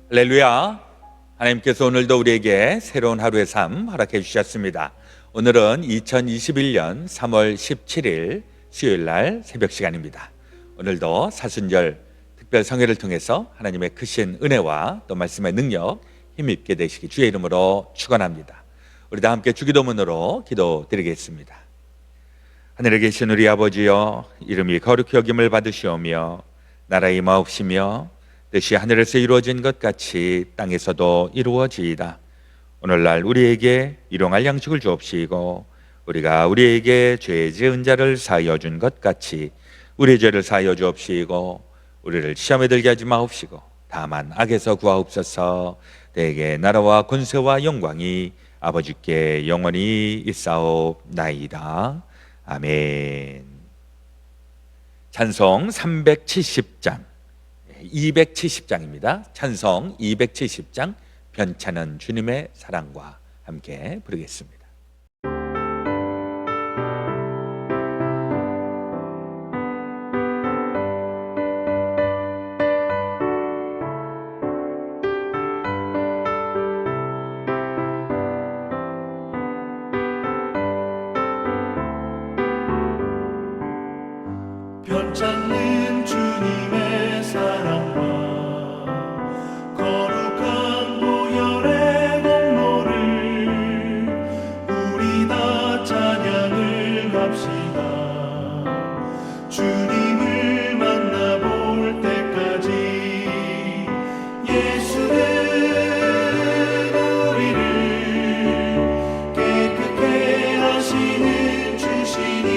할렐루야. 하나님께서 오늘도 우리에게 새로운 하루의 삶 허락해 주셨습니다. 오늘은 2021년 3월 17일 수요일 날 새벽 시간입니다. 오늘도 사순절 특별 성회를 통해서 하나님의 크신 은혜와 또 말씀의 능력 힘있게 되시기 주의 이름으로 축원합니다. 우리 다 함께 주기도문으로 기도드리겠습니다. 하늘에 계신 우리 아버지여, 이름이 거룩히 여김을 받으시오며 나라의 임하옵시며 뜻이 하늘에서 이루어진 것 같이 땅에서도 이루어지이다. 오늘날 우리에게 일용할 양식을 주옵시고 우리가 우리에게 죄 지은 자를 사하여 준 것 같이 우리의 죄를 사하여 주옵시고 우리를 시험에 들게 하지 마옵시고 다만 악에서 구하옵소서. 대개 나라와 권세와 영광이 아버지께 영원히 있사옵나이다. 아멘. 찬송 370장 270장입니다. 찬송 270장 변찮은 주님의 사랑과 함께 부르겠습니다. 변찮는 주님의 사랑과 거룩한 보혈의 공로를 우리 다 찬양을 합시다. 주님을 만나볼 때까지 예수는 우리를 깨끗게 하시는 주시니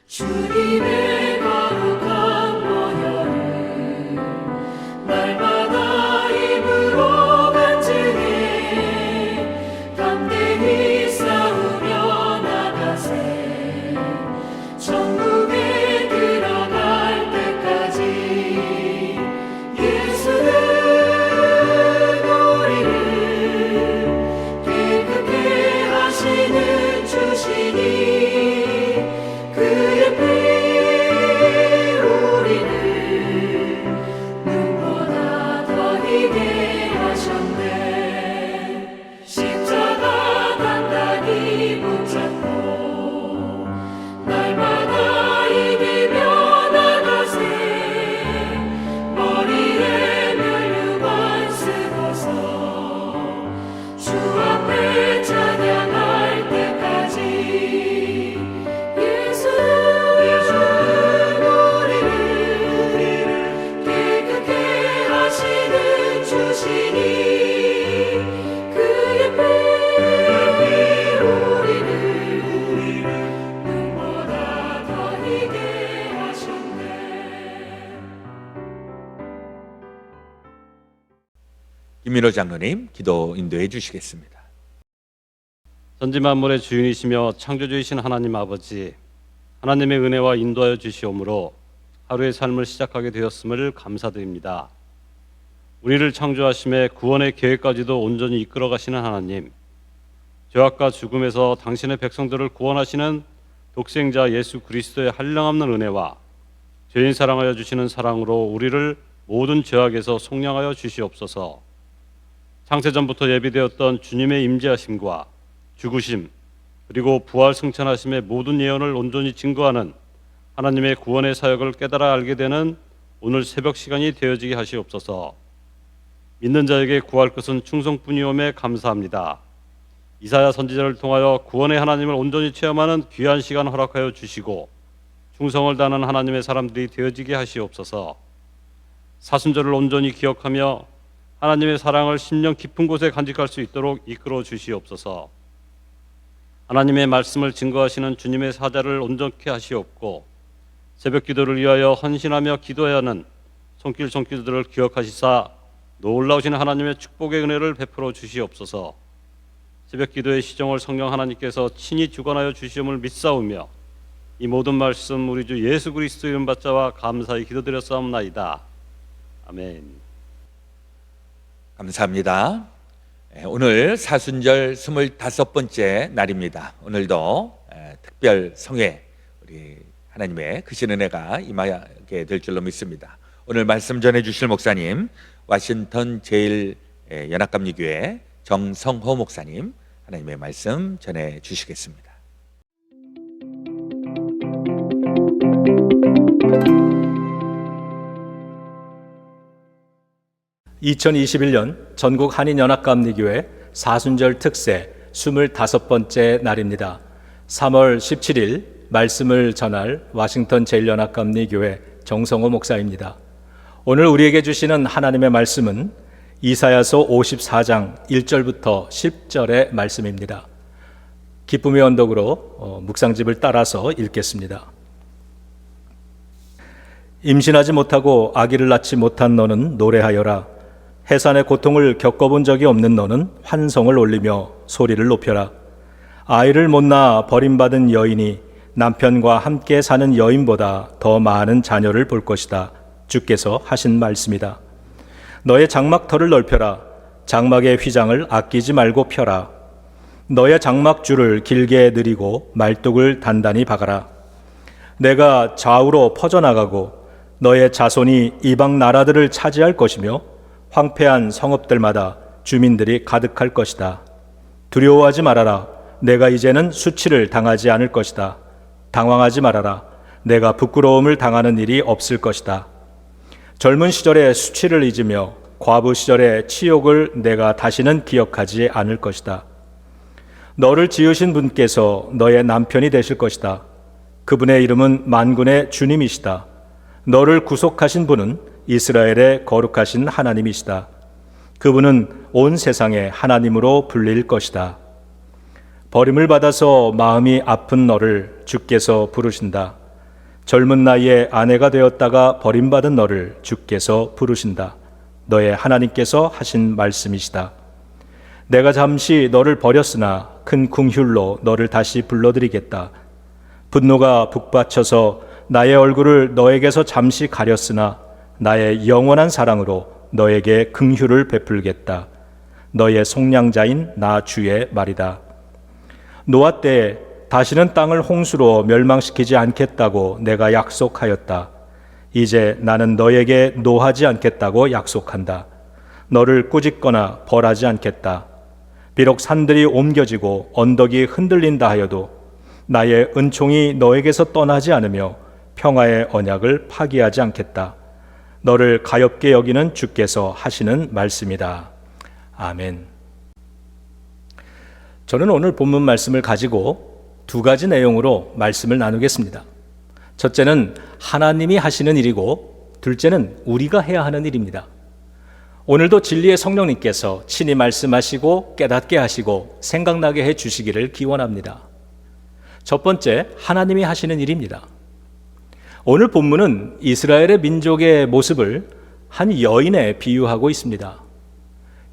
주님의 거룩한 보혈을 날마다 입으로 간증해 담대히 싸우며 나가세. 천국에 들어갈 때까지 예수는 우리를 깨끗게 하시는 주시니 그의 피 우리를 눈보다 더 희게 하셨네. 십자가 단단히 붙잡고 날마다 이기며 나가세. 머리에 면류관 쓰고서 주 앞에 찬양할 때까지 김민호 장로님 기도 인도해 주시겠습니다. 천지만물의 주인이시며 창조주이신 하나님 아버지, 하나님의 은혜와 인도하여 주시오므로 하루의 삶을 시작하게 되었음을 감사드립니다. 우리를 창조하심에 구원의 계획까지도 온전히 이끌어 가시는 하나님, 죄악과 죽음에서 당신의 백성들을 구원하시는 독생자 예수 그리스도의 한량없는 은혜와 죄인 사랑하여 주시는 사랑으로 우리를 모든 죄악에서 속량하여 주시옵소서. 창세전부터 예비되었던 주님의 임재하심과 죽으심 그리고 부활 승천하심의 모든 예언을 온전히 증거하는 하나님의 구원의 사역을 깨달아 알게 되는 오늘 새벽 시간이 되어지게 하시옵소서. 믿는 자에게 구할 것은 충성뿐이오매 감사합니다. 이사야 선지자를 통하여 구원의 하나님을 온전히 체험하는 귀한 시간 허락하여 주시고 충성을 다하는 하나님의 사람들이 되어지게 하시옵소서. 사순절을 온전히 기억하며 하나님의 사랑을 심령 깊은 곳에 간직할 수 있도록 이끌어 주시옵소서. 하나님의 말씀을 증거하시는 주님의 사자를 온전케 하시옵고 새벽 기도를 위하여 헌신하며 기도해야 하는 손길들을 기억하시사 놀라우신 하나님의 축복의 은혜를 베풀어 주시옵소서. 새벽 기도의 시정을 성령 하나님께서 친히 주관하여 주시음을 믿사오며 이 모든 말씀 우리 주 예수 그리스도 이름 받자와 감사히 기도드렸사옵나이다. 아멘. 감사합니다. 오늘 사순절 25번째 날입니다. 오늘도 특별 성회 우리 하나님의 크신 은혜가 임하게 될 줄로 믿습니다. 오늘 말씀 전해주실 목사님 워싱턴 제1연합감리교회 정성호 목사님 하나님의 말씀 전해주시겠습니다. 2021년 전국 한인연합감리교회 사순절 특세 25번째 날입니다. 3월 17일 말씀을 전할 워싱턴 제1연합감리교회 정성호 목사입니다. 오늘 우리에게 주시는 하나님의 말씀은 이사야서 54장 1절부터 10절의 말씀입니다. 기쁨의 언덕으로 묵상집을 따라서 읽겠습니다. 임신하지 못하고 아기를 낳지 못한 너는 노래하여라. 해산의 고통을 겪어본 적이 없는 너는 환성을 올리며 소리를 높여라. 아이를 못 낳아 버림받은 여인이 남편과 함께 사는 여인보다 더 많은 자녀를 볼 것이다. 주께서 하신 말씀이다. 너의 장막터를 넓혀라. 장막의 휘장을 아끼지 말고 펴라. 너의 장막줄을 길게 늘이고 말뚝을 단단히 박아라. 내가 좌우로 퍼져나가고 너의 자손이 이방 나라들을 차지할 것이며 황폐한 성읍들마다 주민들이 가득할 것이다. 두려워하지 말아라. 내가 이제는 수치를 당하지 않을 것이다. 당황하지 말아라. 내가 부끄러움을 당하는 일이 없을 것이다. 젊은 시절의 수치를 잊으며 과부 시절의 치욕을 내가 다시는 기억하지 않을 것이다. 너를 지으신 분께서 너의 남편이 되실 것이다. 그분의 이름은 만군의 주님이시다. 너를 구속하신 분은 이스라엘의 거룩하신 하나님이시다. 그분은 온 세상의 하나님으로 불릴 것이다. 버림을 받아서 마음이 아픈 너를 주께서 부르신다. 젊은 나이에 아내가 되었다가 버림받은 너를 주께서 부르신다. 너의 하나님께서 하신 말씀이시다. 내가 잠시 너를 버렸으나 큰 긍휼로 너를 다시 불러드리겠다. 분노가 북받쳐서 나의 얼굴을 너에게서 잠시 가렸으나 나의 영원한 사랑으로 너에게 긍휼을 베풀겠다. 너의 속량자인 나 주의 말이다. 노아 때에 다시는 땅을 홍수로 멸망시키지 않겠다고 내가 약속하였다. 이제 나는 너에게 노하지 않겠다고 약속한다. 너를 꾸짖거나 벌하지 않겠다. 비록 산들이 옮겨지고 언덕이 흔들린다 하여도 나의 은총이 너에게서 떠나지 않으며 평화의 언약을 파기하지 않겠다. 너를 가엾게 여기는 주께서 하시는 말씀이다. 아멘. 저는 오늘 본문 말씀을 가지고 두 가지 내용으로 말씀을 나누겠습니다. 첫째는 하나님이 하시는 일이고 둘째는 우리가 해야 하는 일입니다. 오늘도 진리의 성령님께서 친히 말씀하시고 깨닫게 하시고 생각나게 해 주시기를 기원합니다. 첫 번째, 하나님이 하시는 일입니다. 오늘 본문은 이스라엘의 민족의 모습을 한 여인에 비유하고 있습니다.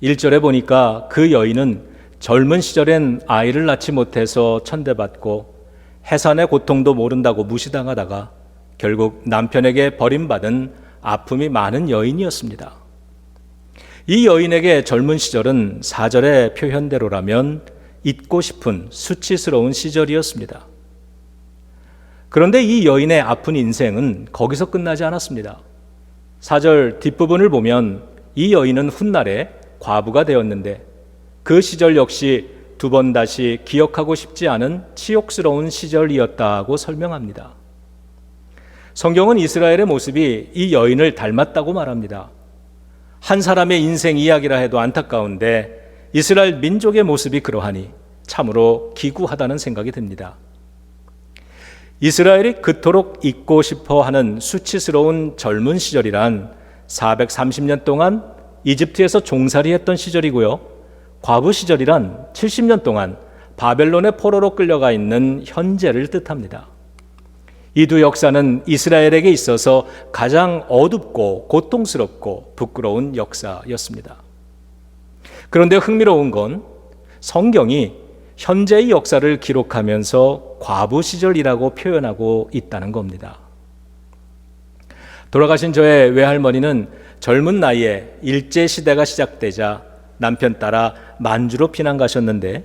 1절에 보니까 그 여인은 젊은 시절엔 아이를 낳지 못해서 천대받고 해산의 고통도 모른다고 무시당하다가 결국 남편에게 버림받은 아픔이 많은 여인이었습니다. 이 여인에게 젊은 시절은 4절의 표현대로라면 잊고 싶은 수치스러운 시절이었습니다. 그런데 이 여인의 아픈 인생은 거기서 끝나지 않았습니다. 4절 뒷부분을 보면 이 여인은 훗날에 과부가 되었는데 그 시절 역시 두 번 다시 기억하고 싶지 않은 치욕스러운 시절이었다고 설명합니다. 성경은 이스라엘의 모습이 이 여인을 닮았다고 말합니다. 한 사람의 인생 이야기라 해도 안타까운데 이스라엘 민족의 모습이 그러하니 참으로 기구하다는 생각이 듭니다. 이스라엘이 그토록 잊고 싶어 하는 수치스러운 젊은 시절이란 430년 동안 이집트에서 종살이했던 시절이고요. 과부 시절이란 70년 동안 바벨론의 포로로 끌려가 있는 현재를 뜻합니다. 이 두 역사는 이스라엘에게 있어서 가장 어둡고 고통스럽고 부끄러운 역사였습니다. 그런데 흥미로운 건 성경이 현재의 역사를 기록하면서 과부 시절이라고 표현하고 있다는 겁니다. 돌아가신 저의 외할머니는 젊은 나이에 일제시대가 시작되자 남편 따라 만주로 피난 가셨는데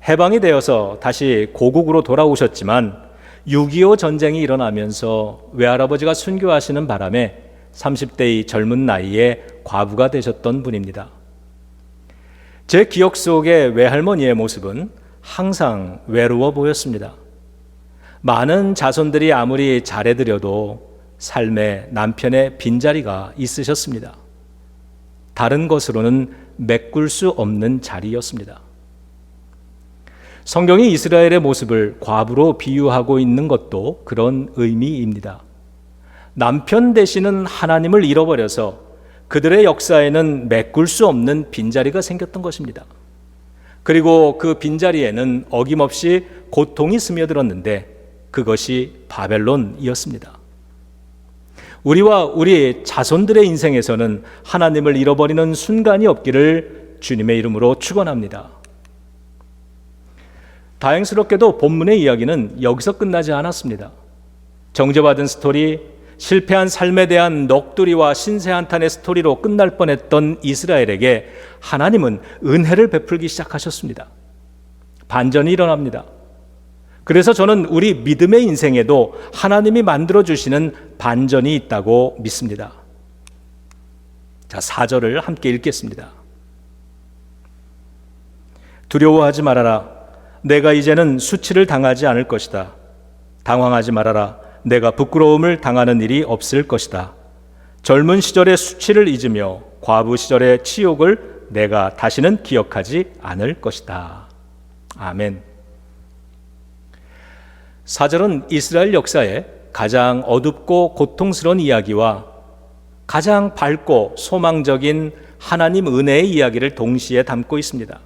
해방이 되어서 다시 고국으로 돌아오셨지만 6.25 전쟁이 일어나면서 외할아버지가 순교하시는 바람에 30대의 젊은 나이에 과부가 되셨던 분입니다. 제 기억 속의 외할머니의 모습은 항상 외로워 보였습니다. 많은 자손들이 아무리 잘해드려도 삶에 남편의 빈자리가 있으셨습니다. 다른 것으로는 메꿀 수 없는 자리였습니다. 성경이 이스라엘의 모습을 과부로 비유하고 있는 것도 그런 의미입니다. 남편 되시는 하나님을 잃어버려서 그들의 역사에는 메꿀 수 없는 빈자리가 생겼던 것입니다. 그리고 그 빈자리에는 어김없이 고통이 스며들었는데 그것이 바벨론이었습니다. 우리와 우리 자손들의 인생에서는 하나님을 잃어버리는 순간이 없기를 주님의 이름으로 축원합니다. 다행스럽게도 본문의 이야기는 여기서 끝나지 않았습니다. 정죄받은 스토리, 실패한 삶에 대한 넋두리와 신세한탄의 스토리로 끝날 뻔했던 이스라엘에게 하나님은 은혜를 베풀기 시작하셨습니다. 반전이 일어납니다. 그래서 저는 우리 믿음의 인생에도 하나님이 만들어주시는 반전이 있다고 믿습니다. 자, 4절을 함께 읽겠습니다. 두려워하지 말아라. 내가 이제는 수치를 당하지 않을 것이다. 당황하지 말아라. 내가 부끄러움을 당하는 일이 없을 것이다. 젊은 시절의 수치를 잊으며 과부 시절의 치욕을 내가 다시는 기억하지 않을 것이다. 아멘. 4절은 이스라엘 역사의 가장 어둡고 고통스러운 이야기와 가장 밝고 소망적인 하나님 은혜의 이야기를 동시에 담고 있습니다.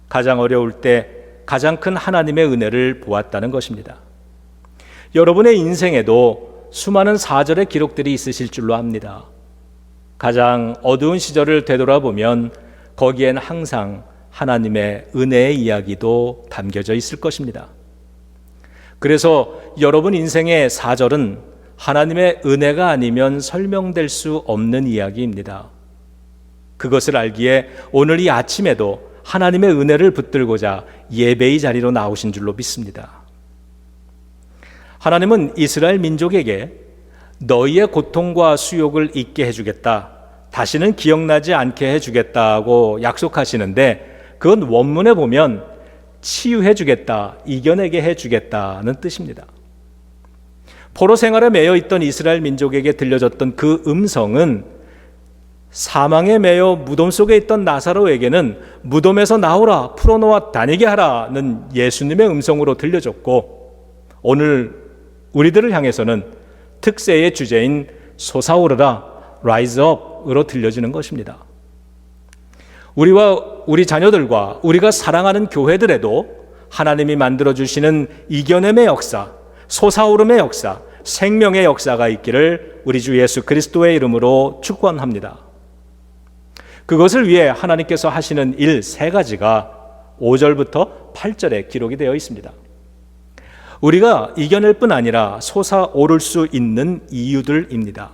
가장 어려울 때 가장 큰 하나님의 은혜를 보았다는 것입니다. 여러분의 인생에도 수많은 4절의 기록들이 있으실 줄로 압니다. 가장 어두운 시절을 되돌아보면 거기엔 항상 하나님의 은혜의 이야기도 담겨져 있을 것입니다. 그래서 여러분 인생의 4절은 하나님의 은혜가 아니면 설명될 수 없는 이야기입니다. 그것을 알기에 오늘 이 아침에도 하나님의 은혜를 붙들고자 예배의 자리로 나오신 줄로 믿습니다. 하나님은 이스라엘 민족에게 너희의 고통과 수욕을 잊게 해주겠다, 다시는 기억나지 않게 해주겠다고 약속하시는데 그건 원문에 보면 치유해주겠다, 이겨내게 해주겠다는 뜻입니다. 포로 생활에 매여 있던 이스라엘 민족에게 들려졌던 그 음성은 사망에 매여 무덤 속에 있던 나사로에게는 무덤에서 나오라, 풀어놓아 다니게 하라는 예수님의 음성으로 들려졌고, 오늘 우리들을 향해서는 특세의 주제인 솟아오르라, rise up으로 들려지는 것입니다. 우리와 우리 자녀들과 우리가 사랑하는 교회들에도 하나님이 만들어주시는 이겨냄의 역사, 솟아오름의 역사, 생명의 역사가 있기를 우리 주 예수 그리스도의 이름으로 축원합니다. 그것을 위해 하나님께서 하시는 일 3가지가 5절부터 8절에 기록이 되어 있습니다. 우리가 이겨낼 뿐 아니라 솟아오를 수 있는 이유들입니다.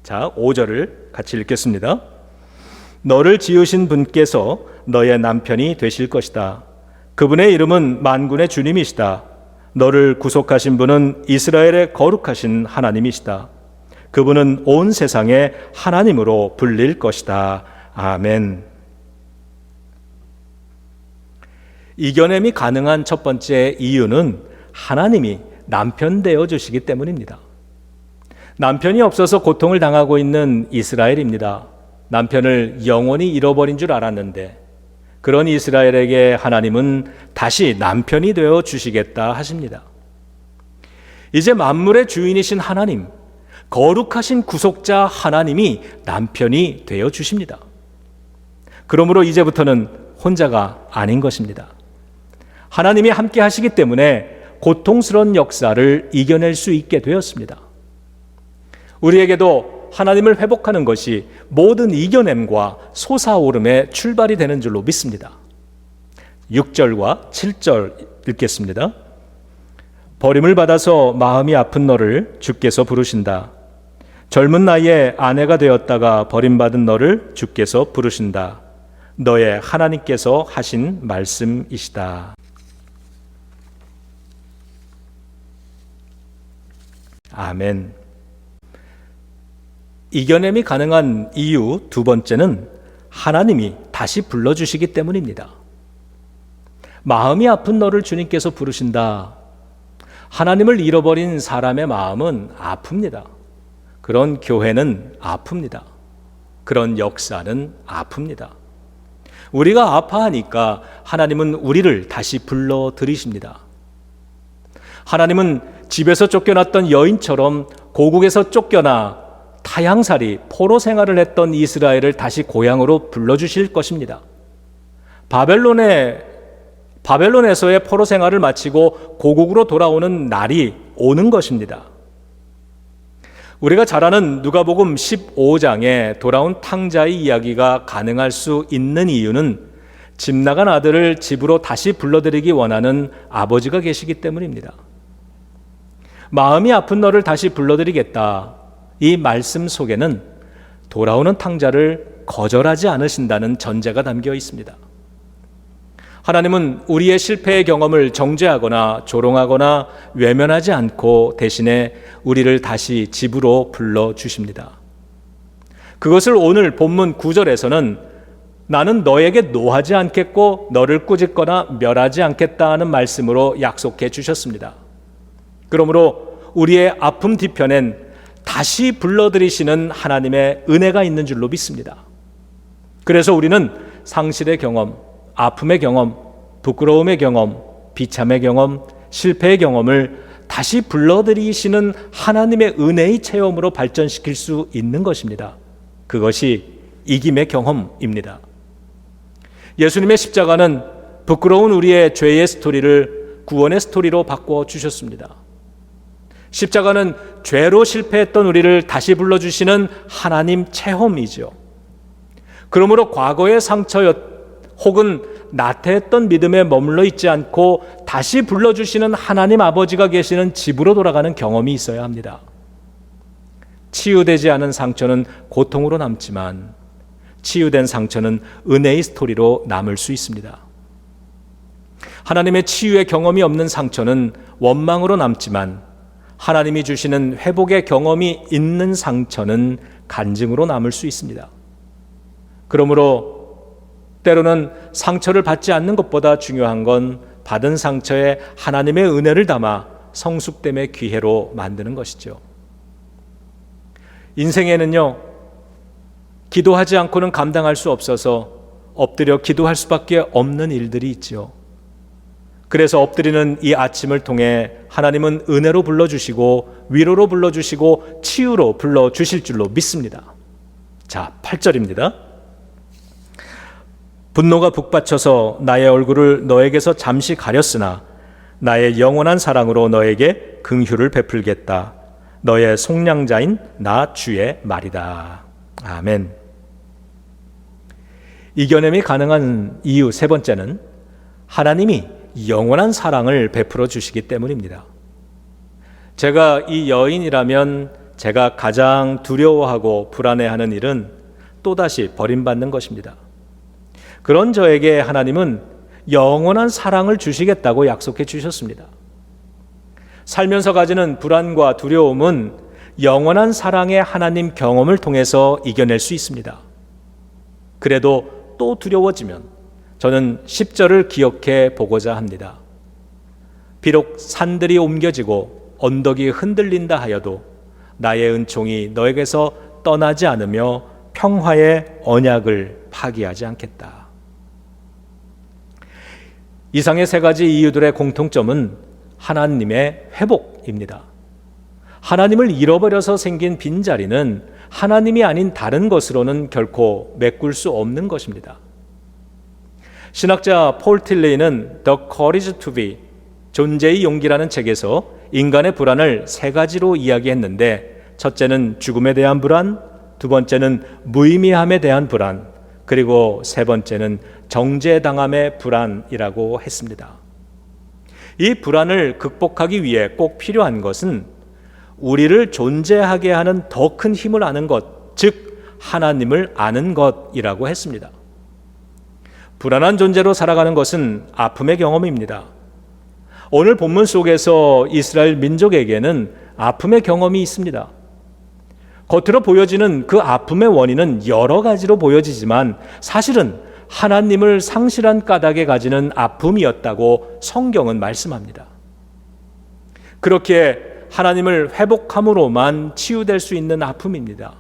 자, 5절을 같이 읽겠습니다. 너를 지으신 분께서 너의 남편이 되실 것이다. 그분의 이름은 만군의 주님이시다. 너를 구속하신 분은 이스라엘의 거룩하신 하나님이시다. 그분은 온 세상의 하나님으로 불릴 것이다. 아멘. 이겨냄이 가능한 첫 번째 이유는 하나님이 남편 되어 주시기 때문입니다. 남편이 없어서 고통을 당하고 있는 이스라엘입니다. 남편을 영원히 잃어버린 줄 알았는데 그런 이스라엘에게 하나님은 다시 남편이 되어 주시겠다 하십니다. 이제 만물의 주인이신 하나님, 거룩하신 구속자 하나님이 남편이 되어 주십니다. 그러므로 이제부터는 혼자가 아닌 것입니다. 하나님이 함께 하시기 때문에 고통스러운 역사를 이겨낼 수 있게 되었습니다. 우리에게도 하나님을 회복하는 것이 모든 이겨냄과 솟아오름의 출발이 되는 줄로 믿습니다. 6절과 7절 읽겠습니다. 버림을 받아서 마음이 아픈 너를 주께서 부르신다. 젊은 나이에 아내가 되었다가 버림받은 너를 주께서 부르신다. 너의 하나님께서 하신 말씀이시다. 아멘. 이겨냄이 가능한 이유 두 번째는 하나님이 다시 불러주시기 때문입니다. 마음이 아픈 너를 주님께서 부르신다. 하나님을 잃어버린 사람의 마음은 아픕니다. 그런 교회는 아픕니다. 그런 역사는 아픕니다. 우리가 아파하니까 하나님은 우리를 다시 불러들이십니다. 하나님은 집에서 쫓겨났던 여인처럼 고국에서 쫓겨나 타향살이 포로 생활을 했던 이스라엘을 다시 고향으로 불러주실 것입니다. 바벨론에서의 포로 생활을 마치고 고국으로 돌아오는 날이 오는 것입니다. 우리가 잘 아는 누가복음 15장에 돌아온 탕자의 이야기가 가능할 수 있는 이유는 집 나간 아들을 집으로 다시 불러들이기 원하는 아버지가 계시기 때문입니다. 마음이 아픈 너를 다시 불러들이겠다. 이 말씀 속에는 돌아오는 탕자를 거절하지 않으신다는 전제가 담겨 있습니다. 하나님은 우리의 실패의 경험을 정죄하거나 조롱하거나 외면하지 않고 대신에 우리를 다시 집으로 불러주십니다. 그것을 오늘 본문 9절에서는 나는 너에게 노하지 않겠고 너를 꾸짖거나 멸하지 않겠다 하는 말씀으로 약속해 주셨습니다. 그러므로 우리의 아픔 뒤편엔 다시 불러들이시는 하나님의 은혜가 있는 줄로 믿습니다. 그래서 우리는 상실의 경험, 아픔의 경험, 부끄러움의 경험, 비참의 경험, 실패의 경험을 다시 불러들이시는 하나님의 은혜의 체험으로 발전시킬 수 있는 것입니다. 그것이 이김의 경험입니다. 예수님의 십자가는 부끄러운 우리의 죄의 스토리를 구원의 스토리로 바꿔 주셨습니다. 십자가는 죄로 실패했던 우리를 다시 불러주시는 하나님 체험이죠. 그러므로 과거의 상처 혹은 나태했던 믿음에 머물러 있지 않고 다시 불러주시는 하나님 아버지가 계시는 집으로 돌아가는 경험이 있어야 합니다. 치유되지 않은 상처는 고통으로 남지만 치유된 상처는 은혜의 스토리로 남을 수 있습니다. 하나님의 치유의 경험이 없는 상처는 원망으로 남지만 하나님이 주시는 회복의 경험이 있는 상처는 간증으로 남을 수 있습니다. 그러므로 때로는 상처를 받지 않는 것보다 중요한 건 받은 상처에 하나님의 은혜를 담아 성숙됨의 기회로 만드는 것이죠. 인생에는요, 기도하지 않고는 감당할 수 없어서 엎드려 기도할 수밖에 없는 일들이 있죠. 그래서 엎드리는 이 아침을 통해 하나님은 은혜로 불러주시고 위로로 불러주시고 치유로 불러주실 줄로 믿습니다. 자, 8절입니다. 분노가 북받쳐서 나의 얼굴을 너에게서 잠시 가렸으나 나의 영원한 사랑으로 너에게 긍휼을 베풀겠다. 너의 속량자인 나 주의 말이다. 아멘. 이겨냄이 가능한 이유 세 번째는 하나님이 영원한 사랑을 베풀어 주시기 때문입니다. 제가 이 여인이라면 제가 가장 두려워하고 불안해하는 일은 또다시 버림받는 것입니다. 그런 저에게 하나님은 영원한 사랑을 주시겠다고 약속해 주셨습니다. 살면서 가지는 불안과 두려움은 영원한 사랑의 하나님 경험을 통해서 이겨낼 수 있습니다. 그래도 또 두려워지면 저는 10절을 기억해 보고자 합니다. 비록 산들이 옮겨지고 언덕이 흔들린다 하여도 나의 은총이 너에게서 떠나지 않으며 평화의 언약을 파기하지 않겠다. 이상의 세 가지 이유들의 공통점은 하나님의 회복입니다. 하나님을 잃어버려서 생긴 빈자리는 하나님이 아닌 다른 것으로는 결코 메꿀 수 없는 것입니다. 신학자 폴 틸레이는 The Courage to Be, 존재의 용기라는 책에서 인간의 불안을 세 가지로 이야기했는데, 첫째는 죽음에 대한 불안, 두 번째는 무의미함에 대한 불안, 그리고 세 번째는 정죄당함의 불안이라고 했습니다. 이 불안을 극복하기 위해 꼭 필요한 것은 우리를 존재하게 하는 더 큰 힘을 아는 것, 즉 하나님을 아는 것이라고 했습니다. 불안한 존재로 살아가는 것은 아픔의 경험입니다. 오늘 본문 속에서 이스라엘 민족에게는 아픔의 경험이 있습니다. 겉으로 보여지는 그 아픔의 원인은 여러 가지로 보여지지만 사실은 하나님을 상실한 까닭에 가지는 아픔이었다고 성경은 말씀합니다. 그렇게 하나님을 회복함으로만 치유될 수 있는 아픔입니다.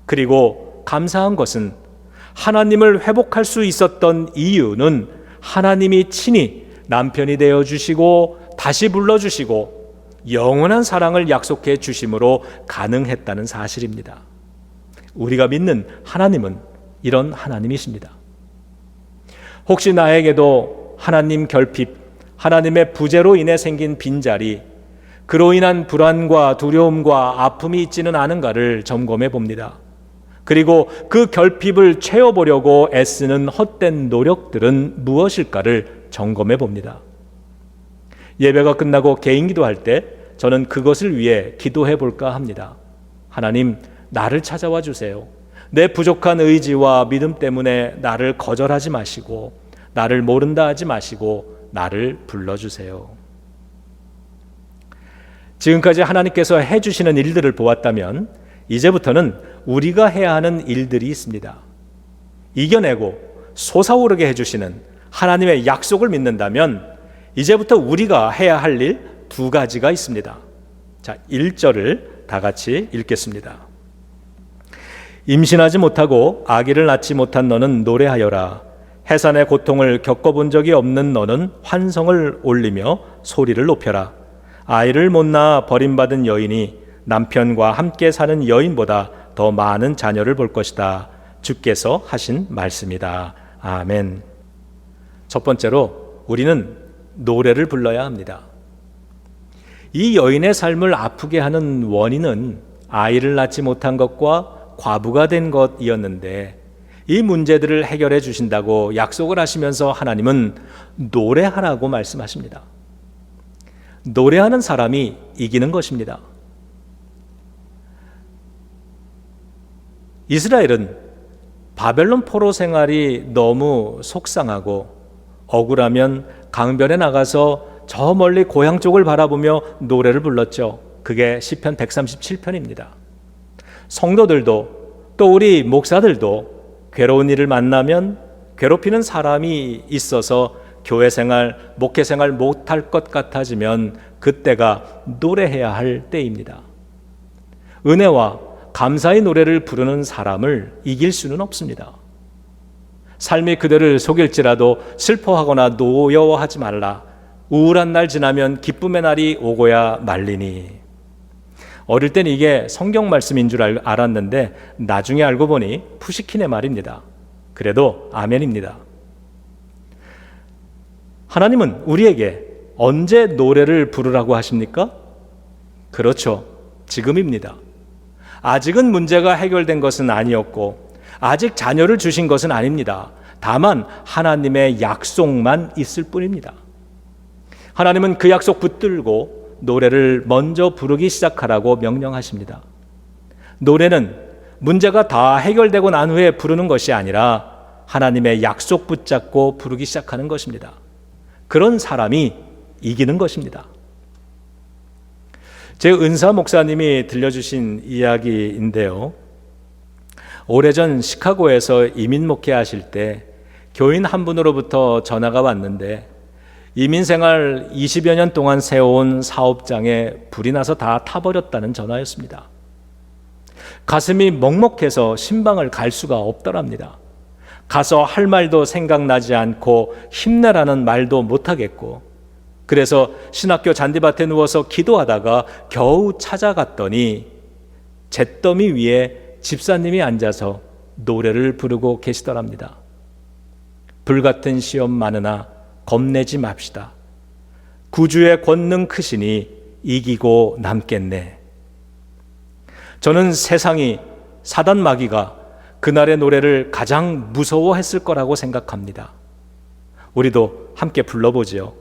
그리고 감사한 것은 하나님을 회복할 수 있었던 이유는 하나님이 친히 남편이 되어 주시고 다시 불러주시고 영원한 사랑을 약속해 주심으로 가능했다는 사실입니다. 우리가 믿는 하나님은 이런 하나님이십니다. 혹시 나에게도 하나님 결핍, 하나님의 부재로 인해 생긴 빈자리, 그로 인한 불안과 두려움과 아픔이 있지는 않은가를 점검해 봅니다. 그리고 그 결핍을 채워보려고 애쓰는 헛된 노력들은 무엇일까를 점검해 봅니다. 예배가 끝나고 개인 기도할 때 저는 그것을 위해 기도해 볼까 합니다. 하나님, 나를 찾아와 주세요. 내 부족한 의지와 믿음 때문에 나를 거절하지 마시고 나를 모른다 하지 마시고 나를 불러주세요. 지금까지 하나님께서 해주시는 일들을 보았다면 이제부터는 우리가 해야 하는 일들이 있습니다. 이겨내고 솟아오르게 해주시는 하나님의 약속을 믿는다면 이제부터 우리가 해야 할 일 두 가지가 있습니다. 자, 1절을 다 같이 읽겠습니다. 임신하지 못하고 아기를 낳지 못한 너는 노래하여라. 해산의 고통을 겪어본 적이 없는 너는 환성을 올리며 소리를 높여라. 아이를 못 낳아 버림받은 여인이 남편과 함께 사는 여인보다 더 많은 자녀를 볼 것이다. 주께서 하신 말씀이다. 아멘. 첫 번째로 우리는 노래를 불러야 합니다. 이 여인의 삶을 아프게 하는 원인은 아이를 낳지 못한 것과 과부가 된 것이었는데 이 문제들을 해결해 주신다고 약속을 하시면서 하나님은 노래하라고 말씀하십니다. 노래하는 사람이 이기는 것입니다. 이스라엘은 바벨론 포로 생활이 너무 속상하고 억울하면 강변에 나가서 저 멀리 고향 쪽을 바라보며 노래를 불렀죠. 그게 시편 137편입니다. 성도들도 또 우리 목사들도 괴로운 일을 만나면 괴롭히는 사람이 있어서 교회 생활, 목회 생활 못할 것 같아지면 그때가 노래해야 할 때입니다. 은혜와 감사의 노래를 부르는 사람을 이길 수는 없습니다. 삶이 그들을 속일지라도 슬퍼하거나 노여워하지 말라. 우울한 날 지나면 기쁨의 날이 오고야 말리니. 어릴 땐 이게 성경 말씀인 줄 알았는데 나중에 알고 보니 푸시킨의 말입니다. 그래도 아멘입니다. 하나님은 우리에게 언제 노래를 부르라고 하십니까? 그렇죠. 지금입니다. 아직은 문제가 해결된 것은 아니었고 아직 자녀를 주신 것은 아닙니다. 다만 하나님의 약속만 있을 뿐입니다. 하나님은 그 약속 붙들고 노래를 먼저 부르기 시작하라고 명령하십니다. 노래는 문제가 다 해결되고 난 후에 부르는 것이 아니라 하나님의 약속 붙잡고 부르기 시작하는 것입니다. 그런 사람이 이기는 것입니다. 제 은사 목사님이 들려주신 이야기인데요. 오래전 시카고에서 이민 목회하실 때 교인 한 분으로부터 전화가 왔는데 이민생활 20여 년 동안 세워온 사업장에 불이 나서 다 타버렸다는 전화였습니다. 가슴이 먹먹해서 신방을 갈 수가 없더랍니다. 가서 할 말도 생각나지 않고 힘내라는 말도 못하겠고, 그래서 신학교 잔디밭에 누워서 기도하다가 겨우 찾아갔더니 잿더미 위에 집사님이 앉아서 노래를 부르고 계시더랍니다. 불같은 시험 많으나 겁내지 맙시다. 구주의 권능 크시니 이기고 남겠네. 저는 세상이, 사단 마귀가 그날의 노래를 가장 무서워했을 거라고 생각합니다. 우리도 함께 불러보지요.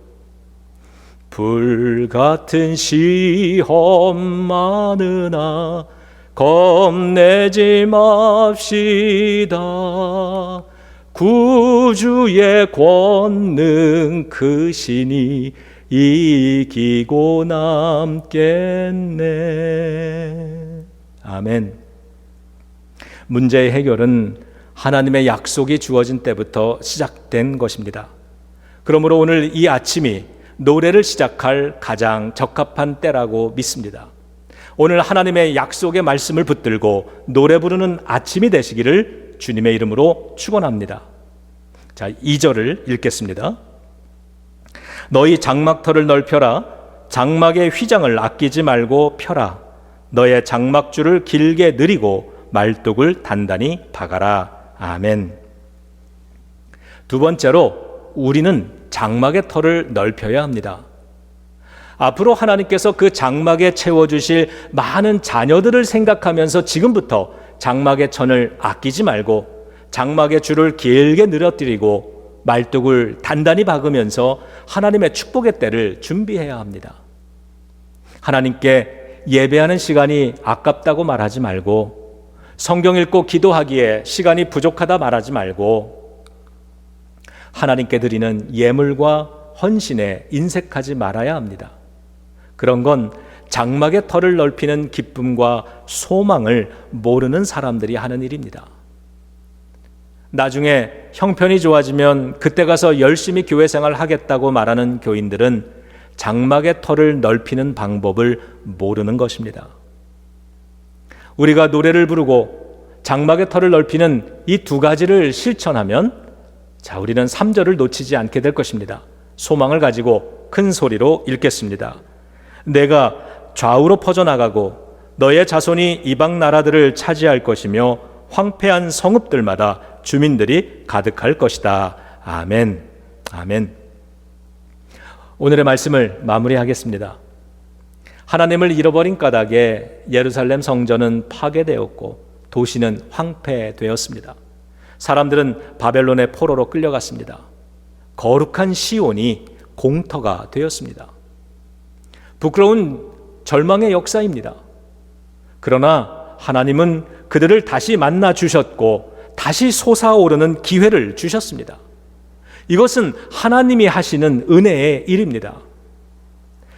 불같은 시험 많으나 겁내지 맙시다. 구주의 권능 크시니 이기고 남겠네. 아멘. 문제의 해결은 하나님의 약속이 주어진 때부터 시작된 것입니다. 그러므로 오늘 이 아침이 노래를 시작할 가장 적합한 때라고 믿습니다. 오늘 하나님의 약속의 말씀을 붙들고 노래 부르는 아침이 되시기를 주님의 이름으로 축원합니다. 자, 2절을 읽겠습니다. 너희 장막터를 넓혀라. 장막의 휘장을 아끼지 말고 펴라. 너의 장막줄을 길게 늘이고 말뚝을 단단히 박아라. 아멘. 두 번째로 우리는 장막의 터를 넓혀야 합니다. 앞으로 하나님께서 그 장막에 채워주실 많은 자녀들을 생각하면서 지금부터 장막의 천을 아끼지 말고 장막의 줄을 길게 늘어뜨리고 말뚝을 단단히 박으면서 하나님의 축복의 때를 준비해야 합니다. 하나님께 예배하는 시간이 아깝다고 말하지 말고, 성경 읽고 기도하기에 시간이 부족하다 말하지 말고, 하나님께 드리는 예물과 헌신에 인색하지 말아야 합니다. 그런 건 장막의 터를 넓히는 기쁨과 소망을 모르는 사람들이 하는 일입니다. 나중에 형편이 좋아지면 그때 가서 열심히 교회 생활 하겠다고 말하는 교인들은 장막의 터를 넓히는 방법을 모르는 것입니다. 우리가 노래를 부르고 장막의 터를 넓히는 이 두 가지를 실천하면 우리는 3절을 놓치지 않게 될 것입니다. 소망을 가지고 큰 소리로 읽겠습니다. 내가 좌우로 퍼져나가고 너의 자손이 이방 나라들을 차지할 것이며 황폐한 성읍들마다 주민들이 가득할 것이다. 아멘. 아멘. 오늘의 말씀을 마무리하겠습니다. 하나님을 잃어버린 까닭에 예루살렘 성전은 파괴되었고 도시는 황폐되었습니다. 사람들은 바벨론의 포로로 끌려갔습니다. 거룩한 시온이 공터가 되었습니다. 부끄러운 절망의 역사입니다. 그러나 하나님은 그들을 다시 만나 주셨고 다시 솟아오르는 기회를 주셨습니다. 이것은 하나님이 하시는 은혜의 일입니다.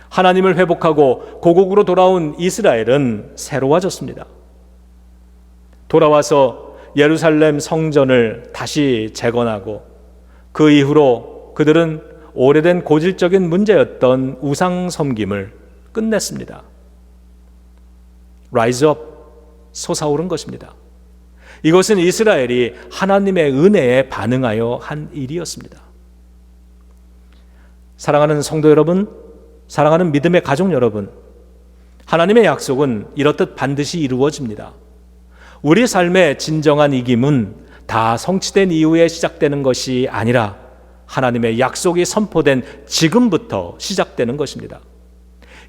하나님을 회복하고 고국으로 돌아온 이스라엘은 새로워졌습니다. 돌아와서 예루살렘 성전을 다시 재건하고 그 이후로 그들은 오래된 고질적인 문제였던 우상 섬김을 끝냈습니다. Rise up, 솟아오른 것입니다. 이것은 이스라엘이 하나님의 은혜에 반응하여 한 일이었습니다. 사랑하는 성도 여러분, 사랑하는 믿음의 가족 여러분, 하나님의 약속은 이렇듯 반드시 이루어집니다. 우리 삶의 진정한 이김은 다 성취된 이후에 시작되는 것이 아니라 하나님의 약속이 선포된 지금부터 시작되는 것입니다.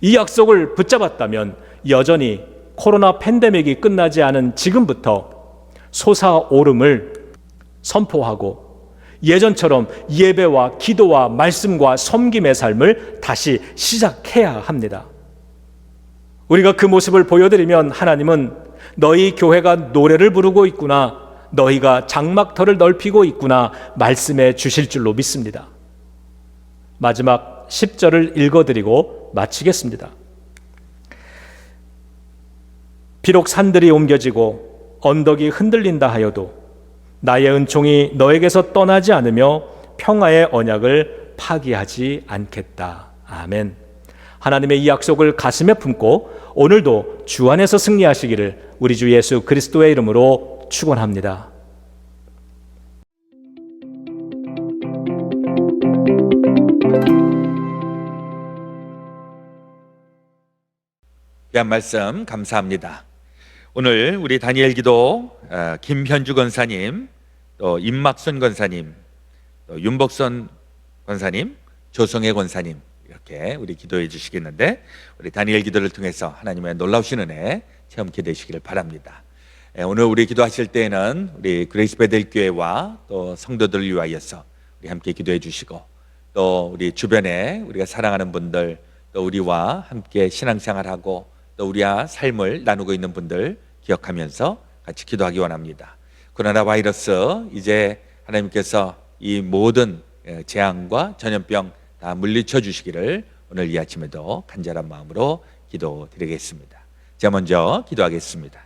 이 약속을 붙잡았다면 여전히 코로나 팬데믹이 끝나지 않은 지금부터 솟아오름을 선포하고 예전처럼 예배와 기도와 말씀과 섬김의 삶을 다시 시작해야 합니다. 우리가 그 모습을 보여드리면 하나님은 너희 교회가 노래를 부르고 있구나, 너희가 장막터를 넓히고 있구나 말씀해 주실 줄로 믿습니다. 마지막 10절을 읽어드리고 마치겠습니다. 비록 산들이 옮겨지고 언덕이 흔들린다 하여도 나의 은총이 너에게서 떠나지 않으며 평화의 언약을 파기하지 않겠다. 아멘. 하나님의 이 약속을 가슴에 품고 오늘도 주 안에서 승리하시기를 우리 주 예수 그리스도의 이름으로 축원합니다. 귀한 말씀 감사합니다. 오늘 우리 다니엘 기도 김현주 권사님, 또 임막순 권사님, 또 윤복선 권사님, 조성혜 권사님 이렇게 우리 기도해 주시겠는데, 우리 다니엘 기도를 통해서 하나님의 놀라우신 은혜 체험케 되시기를 바랍니다. 오늘 우리 기도하실 때에는 우리 그레이스 베델 교회와 또 성도들을 위하여서 우리 함께 기도해 주시고, 또 우리 주변에 우리가 사랑하는 분들, 또 우리와 함께 신앙생활하고 또 우리와 삶을 나누고 있는 분들 기억하면서 같이 기도하기 원합니다. 코로나 바이러스 이제 하나님께서 이 모든 재앙과 전염병 다 물리쳐 주시기를 오늘 이 아침에도 간절한 마음으로 기도드리겠습니다. 제가 먼저 기도하겠습니다.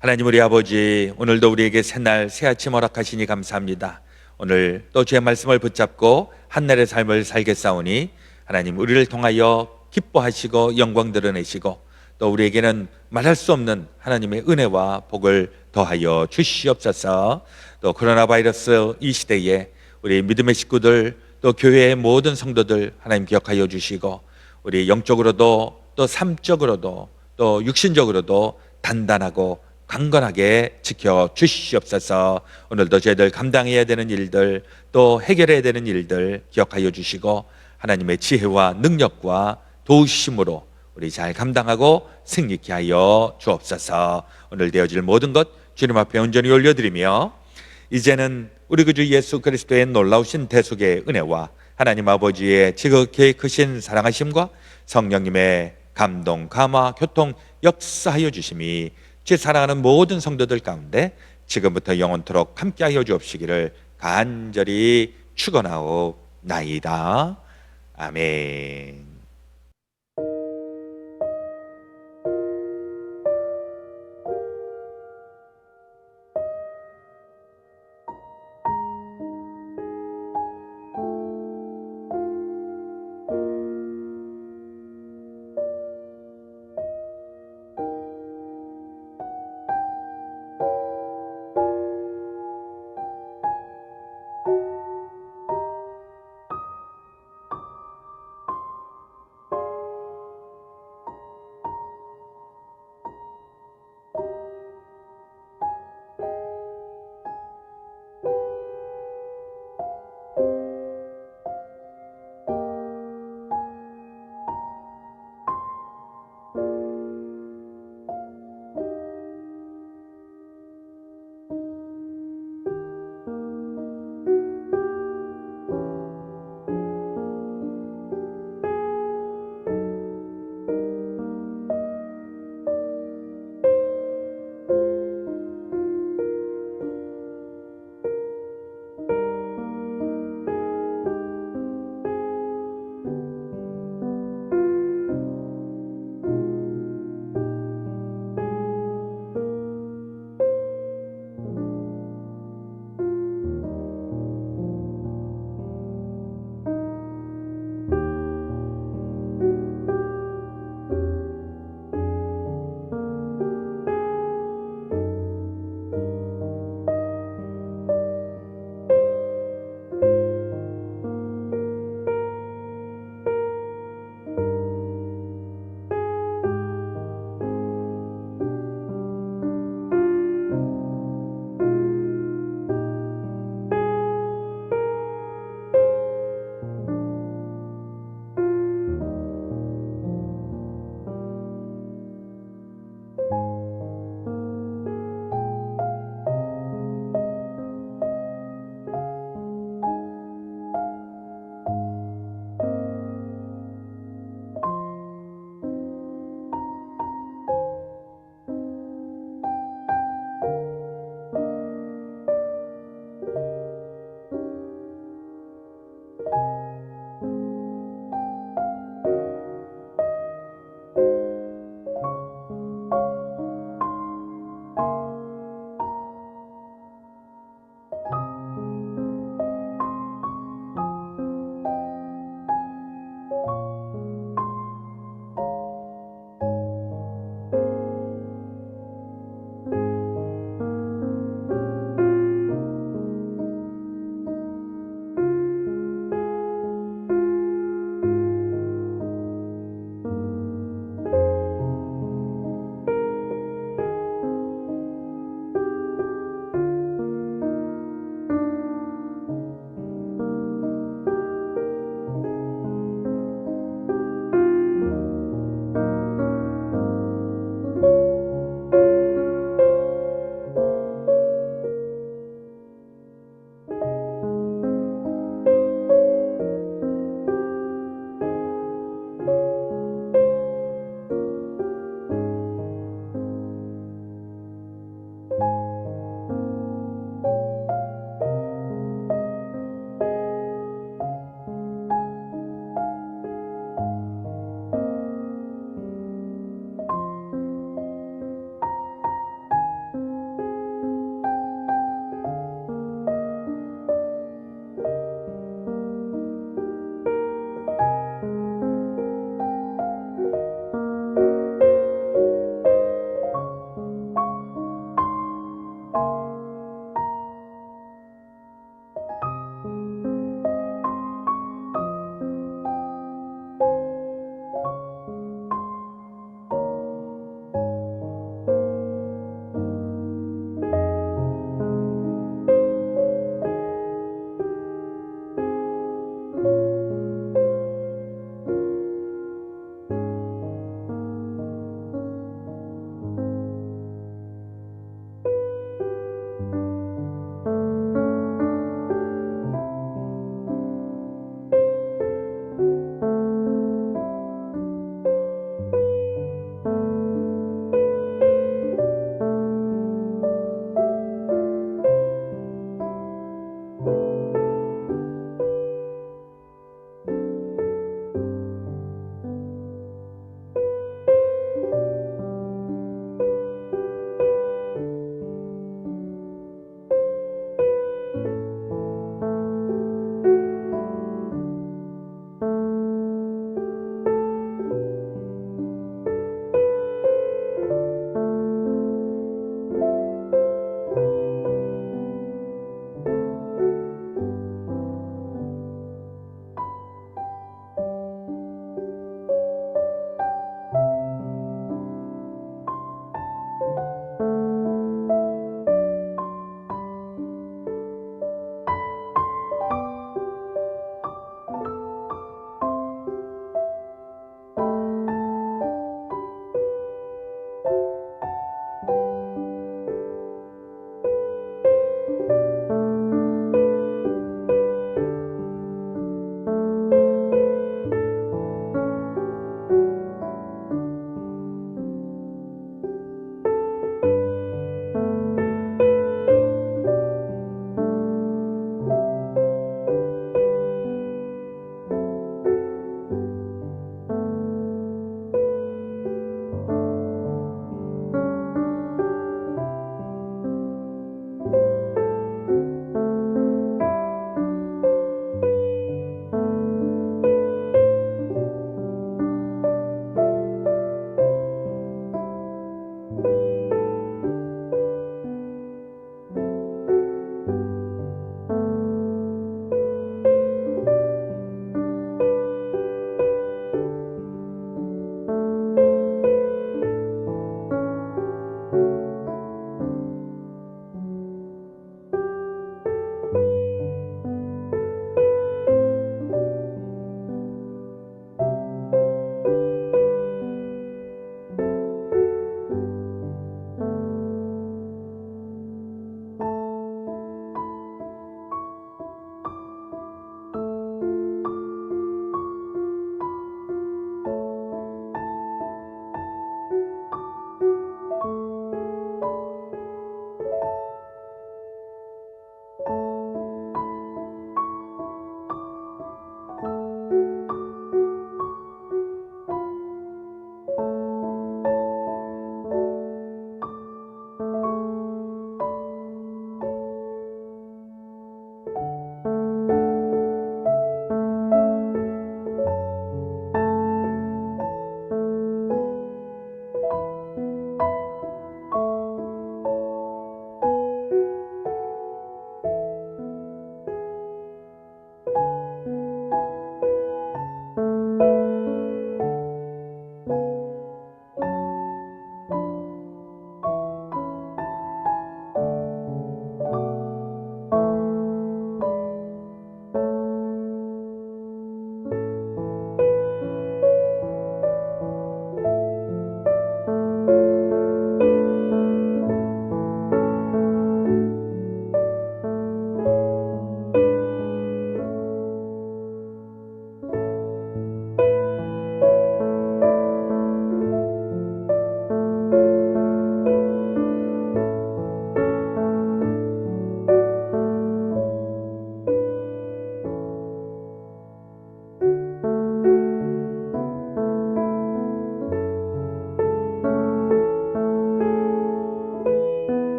하나님 우리 아버지, 오늘도 우리에게 새날 새아침 허락하시니 감사합니다. 오늘 또 주의 말씀을 붙잡고 한날의 삶을 살겠사오니 하나님 우리를 통하여 기뻐하시고 영광 드러내시고 또 우리에게는 말할 수 없는 하나님의 은혜와 복을 더하여 주시옵소서. 또 코로나 바이러스 이 시대에 우리 믿음의 식구들, 또 교회의 모든 성도들 하나님 기억하여 주시고, 우리 영적으로도 또 삶적으로도 또 육신적으로도 단단하고 강건하게 지켜 주시옵소서. 오늘도 저희들 감당해야 되는 일들, 또 해결해야 되는 일들 기억하여 주시고, 하나님의 지혜와 능력과 도우심으로 우리 잘 감당하고 승리케 하여 주옵소서. 오늘 되어질 모든 것 주님 앞에 온전히 올려드리며, 이제는 우리 구주 예수 그리스도의 놀라우신 대속의 은혜와 하나님 아버지의 지극히 크신 사랑하심과 성령님의 감동, 감화, 교통 역사하여 주심이 제 사랑하는 모든 성도들 가운데 지금부터 영원토록 함께하여 주옵시기를 간절히 축원하옵나이다. 아멘.